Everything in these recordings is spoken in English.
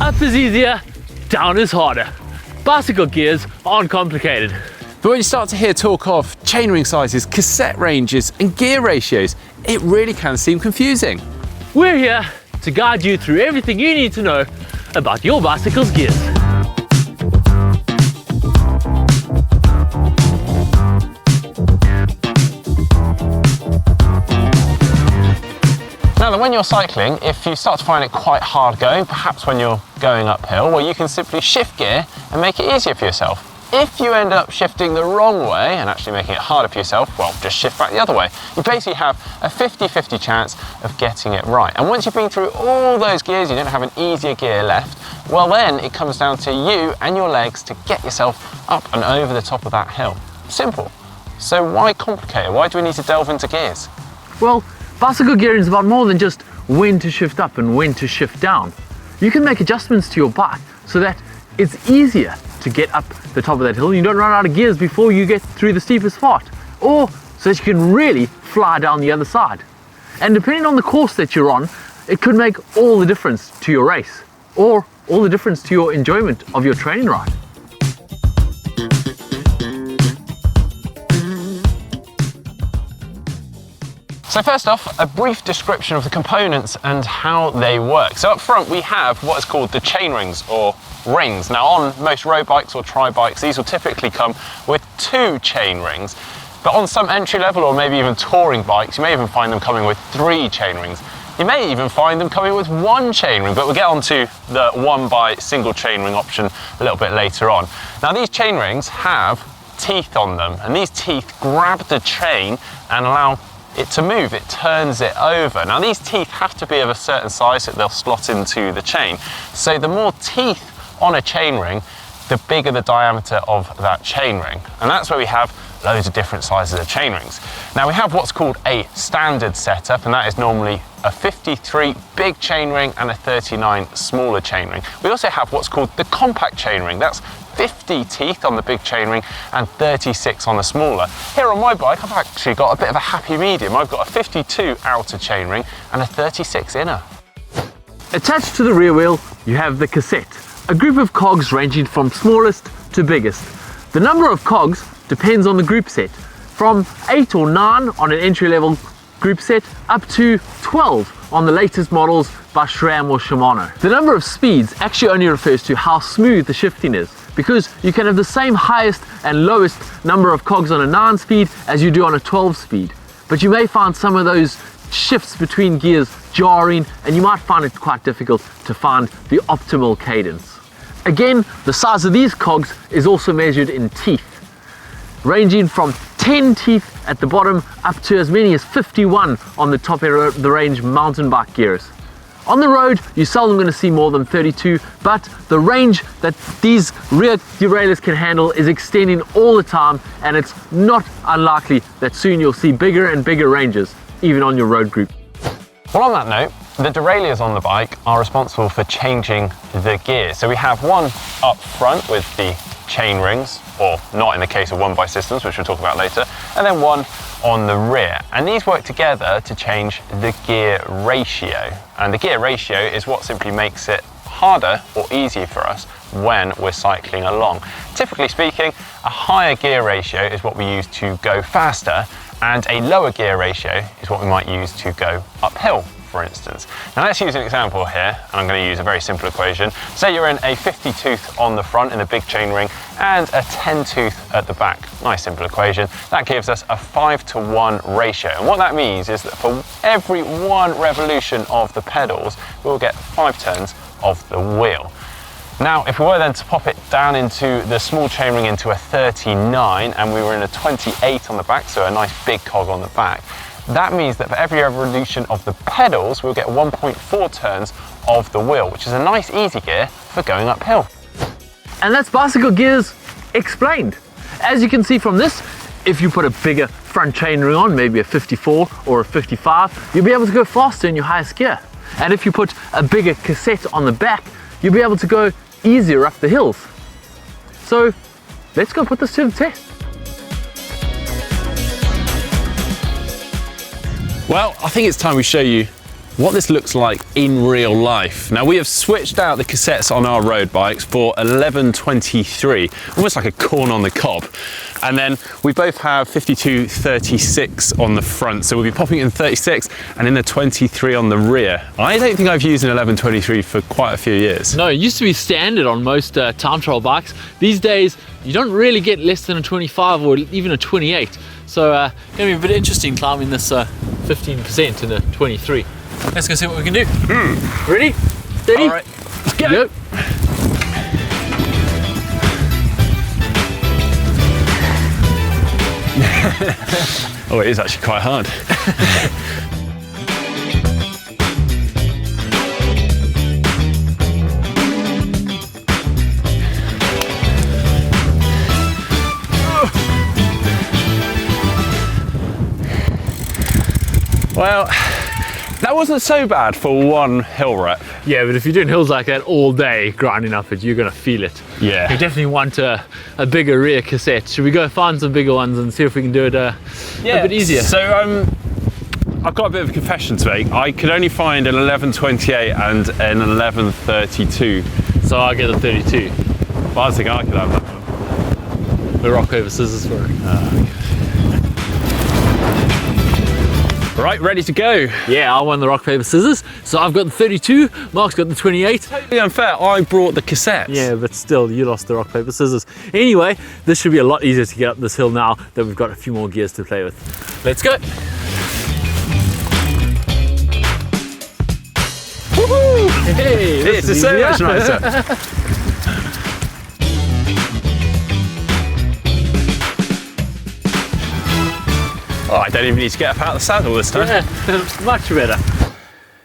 Up is easier, down is harder. Bicycle gears aren't complicated. But when you start to hear talk of chainring sizes, cassette ranges and gear ratios, it really can seem confusing. We're here to guide you through everything you need to know about your bicycle's gears. Now, when you're cycling, if you start to find it quite hard going, perhaps when you're going uphill, well, you can simply shift gear and make it easier for yourself. If you end up shifting the wrong way and actually making it harder for yourself, well, just shift back the other way. You basically have a 50-50 chance of getting it right. And once you've been through all those gears, you don't have an easier gear left, well then it comes down to you and your legs to get yourself up and over the top of that hill. Simple. So why complicate it? Why do we need to delve into gears? Well, bicycle gearing is about more than just when to shift up and when to shift down. You can make adjustments to your bike so that it's easier to get up the top of that hill. You don't run out of gears before you get through the steepest part, or so that you can really fly down the other side. And depending on the course that you're on, it could make all the difference to your race, or all the difference to your enjoyment of your training ride. So first off, a brief description of the components and how they work. So up front we have what is called the chainrings or rings. Now on most road bikes or tri-bikes, these will typically come with 2 chainrings, but on some entry level or maybe even touring bikes, you may even find them coming with 3 chainrings. You may even find them coming with 1 chainring, but we'll get onto the 1 by single chainring option a little bit later on. Now these chainrings have teeth on them, and these teeth grab the chain and allow it to move, it turns it over. Now these teeth have to be of a certain size that they'll slot into the chain. So the more teeth on a chainring, the bigger the diameter of that chainring. And that's where we have loads of different sizes of chainrings. Now we have what's called a standard setup, and that is normally a 53 big chainring and a 39 smaller chainring. We also have what's called the compact chainring. That's 50 teeth on the big chainring and 36 on the smaller. Here on my bike, I've actually got a bit of a happy medium. I've got a 52 outer chainring and a 36 inner. Attached to the rear wheel, you have the cassette, a group of cogs ranging from smallest to biggest. The number of cogs depends on the group set, from 8 or 9 on an entry-level group set up to 12 on the latest models by SRAM or Shimano. The number of speeds actually only refers to how smooth the shifting is, because you can have the same highest and lowest number of cogs on a 9-speed as you do on a 12-speed. But you may find some of those shifts between gears jarring, and you might find it quite difficult to find the optimal cadence. Again, the size of these cogs is also measured in teeth, ranging from 10 teeth at the bottom up to as many as 51 on the top of the range mountain bike gears. On the road, you're seldom going to see more than 32, but the range that these rear derailleurs can handle is extending all the time, and it's not unlikely that soon you'll see bigger and bigger ranges, even on your road group. Well, on that note, the derailleurs on the bike are responsible for changing the gear. So we have one up front with the chain rings, or not in the case of 1 by systems, which we'll talk about later, and then one on the rear. And these work together to change the gear ratio. And the gear ratio is what simply makes it harder or easier for us when we're cycling along. Typically speaking, a higher gear ratio is what we use to go faster, and a lower gear ratio is what we might use to go uphill, for instance. Now let's use an example here, and I'm going to use a very simple equation. Say you're in a 50 tooth on the front in the big chain ring and a 10 tooth at the back. Nice simple equation. That gives us a 5-to-1 ratio. And what that means is that for every 1 revolution of the pedals, we'll get 5 turns of the wheel. Now, if we were then to pop it down into the small chainring into a 39, and we were in a 28 on the back, so a nice big cog on the back, that means that for every revolution of the pedals, we'll get 1.4 turns of the wheel, which is a nice easy gear for going uphill. And that's bicycle gears explained. As you can see from this, if you put a bigger front chainring on, maybe a 54 or a 55, you'll be able to go faster in your highest gear. And if you put a bigger cassette on the back, you'll be able to go easier up the hills. So let's go put this to the test. Well, I think it's time we show you what this looks like in real life. Now, we have switched out the cassettes on our road bikes for 1123, almost like a corn on the cob. And then we both have 5236 on the front. So we'll be popping in 36 and in the 23 on the rear. I don't think I've used an 1123 for quite a few years. No, it used to be standard on most time trial bikes. These days, you don't really get less than a 25 or even a 28. So it's going to be a bit interesting climbing this 15% in a 23. Let's go see what we can do. Ready? Steady? All right, let's go. Oh, it is actually quite hard. Well, that wasn't so bad for one hill rep. Yeah, but if you're doing hills like that all day, grinding up it, you're going to feel it. Yeah. You definitely want a bigger rear cassette. Should we go find some bigger ones and see if we can do it a bit easier? So I've got a bit of a confession to make. I could only find an 1128 and an 1132. So I get a 32. But I was thinking I could have that one. The rock, paper, scissors for it. Right, ready to go. Yeah, I won the rock, paper, scissors. So I've got the 32, Mark's got the 28. Totally unfair, I brought the cassettes. Yeah, but still, you lost the rock, paper, scissors. Anyway, this should be a lot easier to get up this hill now that we've got a few more gears to play with. Let's go. Woohoo! Hey, This is so much nicer. Oh, I don't even need to get up out of the saddle this time. Yeah, much better.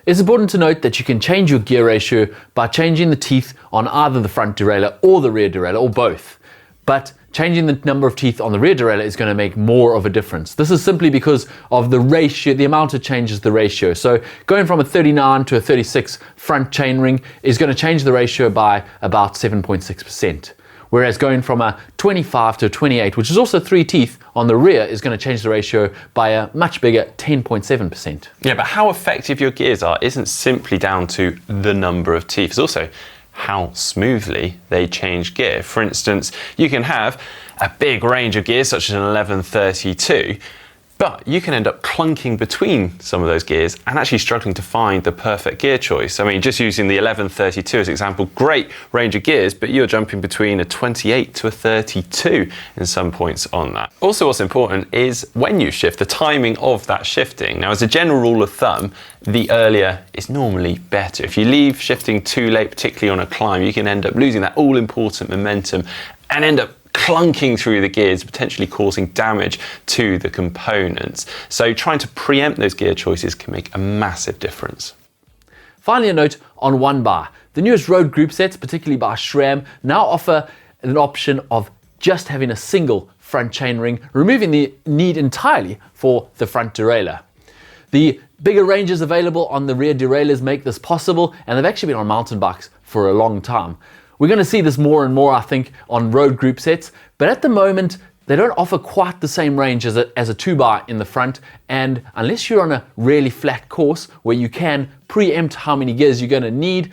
It's important to note that you can change your gear ratio by changing the teeth on either the front derailleur or the rear derailleur, or both. But changing the number of teeth on the rear derailleur is going to make more of a difference. This is simply because of the ratio, the amount it changes the ratio. So going from a 39 to a 36 front chainring is going to change the ratio by about 7.6%. Whereas going from a 25 to a 28, which is also 3 teeth on the rear, is going to change the ratio by a much bigger 10.7%. Yeah, but how effective your gears are isn't simply down to the number of teeth. It's also how smoothly they change gear. For instance, you can have a big range of gears, such as an 1132, but you can end up clunking between some of those gears and actually struggling to find the perfect gear choice. I mean, just using the 1132 as an example, great range of gears, but you're jumping between a 28 to a 32 in some points on that. Also, what's important is when you shift, the timing of that shifting. Now, as a general rule of thumb, the earlier is normally better. If you leave shifting too late, particularly on a climb, you can end up losing that all-important momentum and end up clunking through the gears, potentially causing damage to the components. So trying to preempt those gear choices can make a massive difference. Finally, a note on one bar. The newest road group sets, particularly by SRAM, now offer an option of just having a single front chainring, removing the need entirely for the front derailleur. The bigger ranges available on the rear derailleurs make this possible, and they've actually been on mountain bikes for a long time. We're going to see this more and more, I think, on road group sets, but at the moment, they don't offer quite the same range as a 2-bar in the front, and unless you're on a really flat course where you can preempt how many gears you're going to need,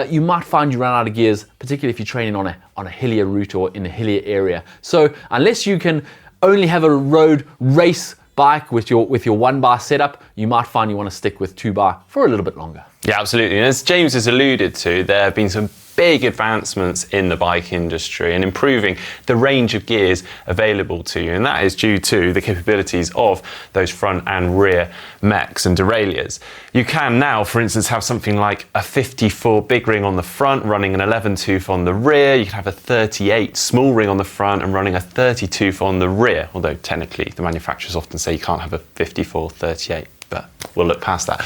you might find you run out of gears, particularly if you're training on a hillier route or in a hillier area. So unless you can only have a road race bike with your 1-bar setup, you might find you want to stick with 2-bar for a little bit longer. Yeah, absolutely. And as James has alluded to, there have been some big advancements in the bike industry and improving the range of gears available to you, and that is due to the capabilities of those front and rear mechs and derailleurs. You can now, for instance, have something like a 54 big ring on the front running an 11 tooth on the rear. You can have a 38 small ring on the front and running a 30 tooth on the rear, although technically the manufacturers often say you can't have a 54 38. But we'll look past that.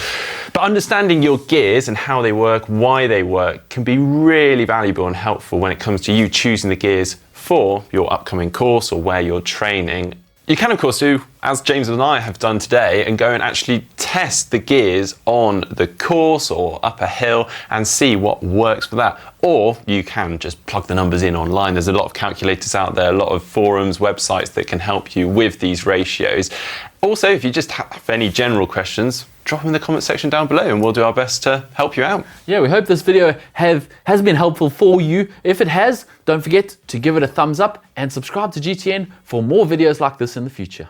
But understanding your gears and how they work, why they work, can be really valuable and helpful when it comes to you choosing the gears for your upcoming course or where you're training. You can, of course, do as James and I have done today and go and actually test the gears on the course or up a hill and see what works for that. Or you can just plug the numbers in online. There's a lot of calculators out there, a lot of forums, websites that can help you with these ratios. Also, if you just have any general questions, drop them in the comment section down below and we'll do our best to help you out. Yeah, we hope this video has been helpful for you. If it has, don't forget to give it a thumbs up and subscribe to GTN for more videos like this in the future.